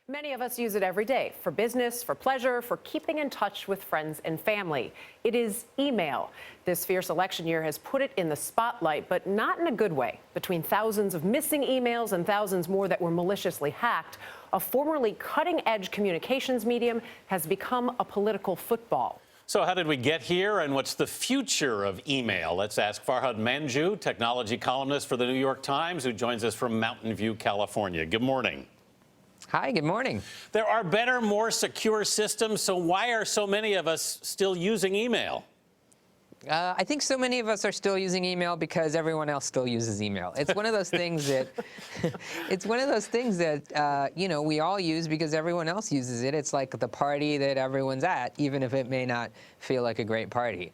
Many of us use it every day for business, for pleasure, for keeping in touch with friends and family. It is email. This fierce election year has put it in the spotlight, but not in a good way. Between thousands of missing emails and thousands more that were maliciously hacked, a formerly cutting-edge communications medium has become a political football. So how did we get here, and what's the future of email? Let's ask Farhad Manjoo, technology columnist for the New York Times, who joins us from Mountain View, California. Good morning. Hi, good morning. There are better, more secure systems, so why are so many of us still using email? I think so many of us are still using email because everyone else still uses email. It's one of those things that, we all use because everyone else uses it. It's like the party that everyone's at, even if it may not feel like a great party.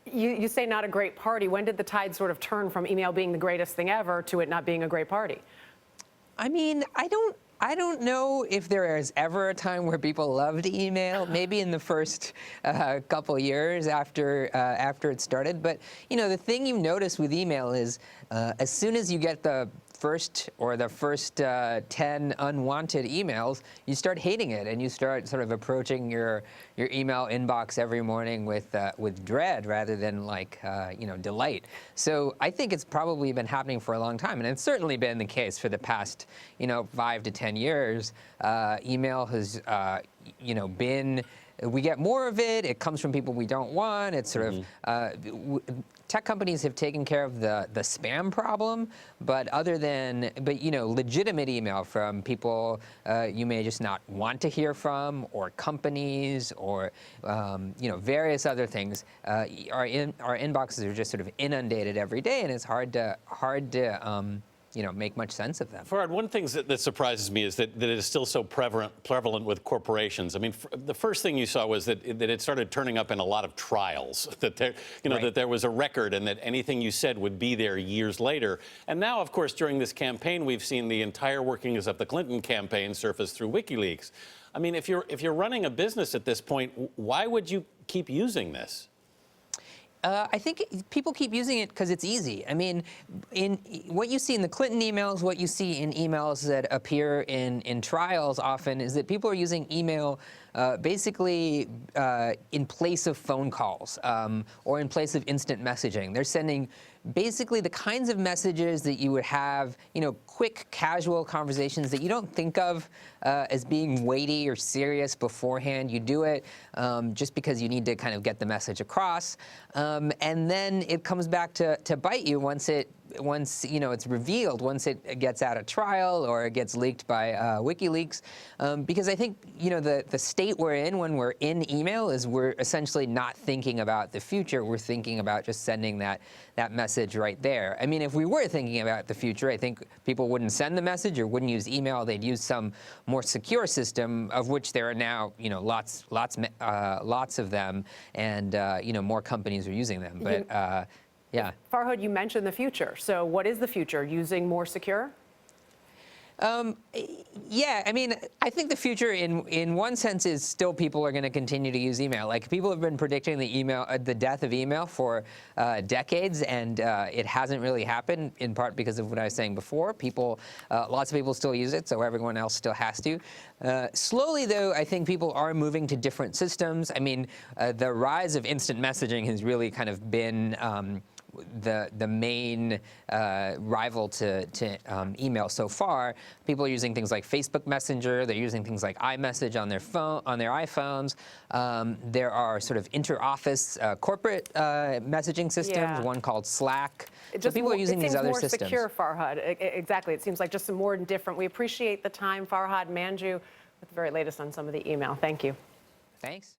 You say not a great party. When did the tide sort of turn from email being the greatest thing ever to it not being a great party? I mean, I don't know if there is ever a time where people loved email. Maybe in the first couple years after it started. But the thing you notice with email is as soon as you get the first 10 unwanted emails, you start hating it, and you start sort of approaching your email inbox every morning with dread rather than delight. So I think it's probably been happening for a long time, and it's certainly been the case for the past 5 to 10 years. Email has been. We get more of it. It comes from people we don't want. It's sort of tech companies have taken care of the spam problem, but legitimate email from people you may just not want to hear from, or companies, or various other things. Our inboxes are just sort of inundated every day, and it's hard to make much sense of them. Farhad, one thing that surprises me is that it is still so prevalent with corporations. I mean, the first thing you saw was that it started turning up in a lot of trials, that there was a record and that anything you said would be there years later. And now, of course, during this campaign, we've seen the entire workings of the Clinton campaign surface through WikiLeaks. I mean, if you're running a business at this point, why would you keep using this? I think people keep using it because it's easy. I mean, in what you see in the Clinton emails, what you see in emails that appear in trials often is that people are using email basically in place of phone calls or in place of instant messaging. They're sending basically the kinds of messages that you would have, quick, casual conversations that you don't think of as being weighty or serious beforehand. You do it just because you need to kind of get the message across, and then it comes back to bite you once it's revealed, once it gets out of trial or it gets leaked by WikiLeaks, because I think the state we're in when we're in email is we're essentially not thinking about the future. We're thinking about just sending that message right there. I mean, if we were thinking about the future, I think people wouldn't send the message or wouldn't use email. They'd use some more secure system, of which there are now lots of them, and more companies are using them. But yeah. Farhad, you mentioned the future. So what is the future? Using more secure? Yeah, I mean, I think the future in one sense is still people are going to continue to use email. Like, people have been predicting the death of email for decades, and it hasn't really happened, in part because of what I was saying before. Lots of people still use it, so everyone else still has to. Slowly, though, I think people are moving to different systems. I mean, the rise of instant messaging has really kind of been the main rival to email so far. People are using things like Facebook Messenger. They're using things like iMessage on their iPhones. There are sort of inter-office corporate messaging systems, one called Slack. So people are using these other systems. It seems more secure, Farhad. Exactly. It seems like just some more different. We appreciate the time, Farhad Manjoo, with the very latest on some of the email. Thank you. Thanks.